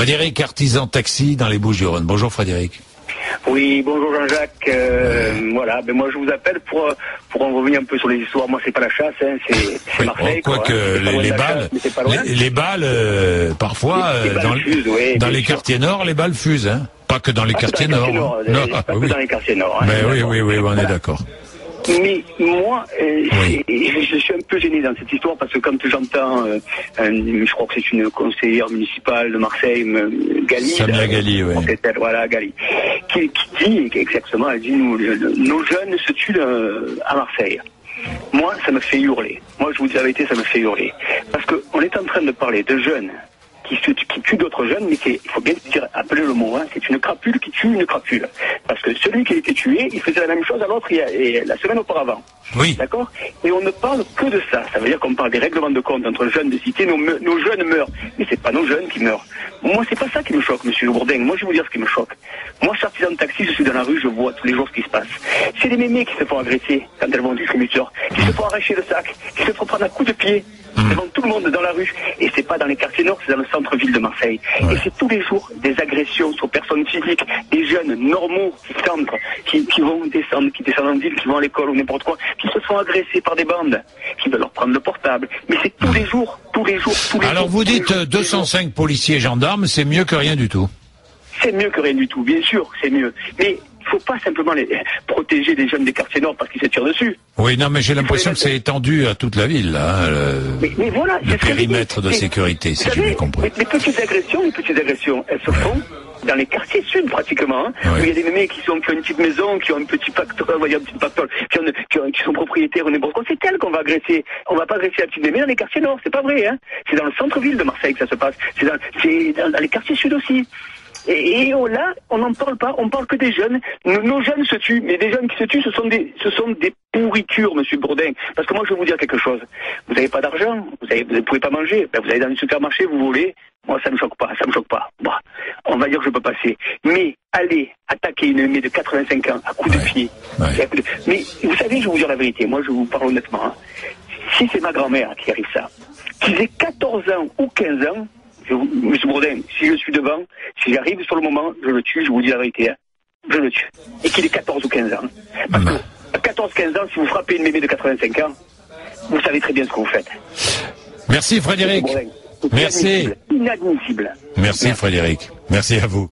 Frédéric, artisan taxi dans les Bouches-du-Rhône. Bonjour Frédéric. Oui, bonjour Jean-Jacques. Voilà, ben moi je vous appelle pour en revenir un peu sur les histoires. Moi c'est pas la chasse, hein, c'est Marseille. Quoique les balles, parfois dans les quartiers nord, les balles fusent, hein. Pas que dans les quartiers nord. Dans les quartiers nord. Hein, mais oui, on est d'accord. Mais moi, je suis un peu gêné dans cette histoire parce que quand j'entends, je crois que c'est une conseillère municipale de Marseille, Gali, Samia Gali, oui. Voilà, Gali, qui dit exactement, elle dit nos jeunes se tuent à Marseille. Moi, ça me fait hurler. Moi, je vous dis la vérité, ça me fait hurler parce que on est en train de parler de jeunes qui tue d'autres jeunes, mais il faut bien dire, appeler le mot, hein, c'est une crapule qui tue une crapule. Parce que celui qui a été tué, il faisait la même chose à l'autre la semaine auparavant. Oui. D'accord? Et on ne parle que de ça. Ça veut dire qu'on parle des règlements de compte entre jeunes de cité, nos jeunes meurent. Mais c'est pas nos jeunes qui meurent. Moi, c'est pas ça qui me choque, monsieur Bourdin. Moi, je vais vous dire ce qui me choque. Moi, je suis artisan de taxi, je suis dans la rue, je vois tous les jours ce qui se passe. C'est les mémés qui se font agresser quand elles vont au distributeur, qui se font arracher le sac, qui se font prendre un coup de pied devant tout le monde dans la rue. Et c'est pas dans les quartiers nord, c'est dans le centre-ville de Marseille. Ouais. Et c'est tous les jours des agressions sur personnes physiques, des jeunes normaux qui vont descendre, qui descendent en ville, qui vont à l'école ou n'importe quoi, qui se font agresser par des bandes, qui veulent leur prendre le portable. Mais c'est tous les jours. Alors vous dites 205 policiers et gendarmes, c'est mieux que rien du tout. C'est mieux que rien du tout, bien sûr, c'est mieux. Mais il faut pas simplement protéger les jeunes des quartiers nord parce qu'ils se tirent dessus. Oui, non, mais j'ai l'impression que c'est étendu à toute la ville, là, mais voilà, le périmètre de sécurité, si j'ai bien compris. Les petites agressions, elles se font dans les quartiers sud, pratiquement, hein, où il y a des mémés qui ont une petite maison, qui ont un petit pactole, qui sont propriétaires ou n'importe quoi. C'est elles qu'on va agresser. On va pas agresser la petite mémé dans les quartiers nord, c'est pas vrai, hein. C'est dans le centre-ville de Marseille que ça se passe. C'est dans les quartiers sud aussi. Et là, on n'en parle pas, on parle que des jeunes. Nos jeunes se tuent, mais des jeunes qui se tuent, ce sont des pourritures, monsieur Bourdin. Parce que moi, je vais vous dire quelque chose. Vous n'avez pas d'argent, vous ne pouvez pas manger. Ben, vous allez dans un supermarché, vous volez. Moi, ça me choque pas. Bon, on va dire que je peux passer. Mais aller attaquer une mémé de 85 ans à coups de pied. Ouais. Mais vous savez, je vais vous dire la vérité. Moi, je vous parle honnêtement. Hein. Si c'est ma grand-mère qui arrive ça, qu'ils aient 14 ans ou 15 ans, monsieur Bourdin, si je suis devant, si j'arrive sur le moment, je le tue, je vous dis la vérité, hein. Je le tue. Et qu'il ait 14 ou 15 ans. Parce que à 14-15 ans, si vous frappez une mémé de 85 ans, vous savez très bien ce que vous faites. Merci Frédéric. Merci. Inadmissible. Merci Frédéric. Merci à vous.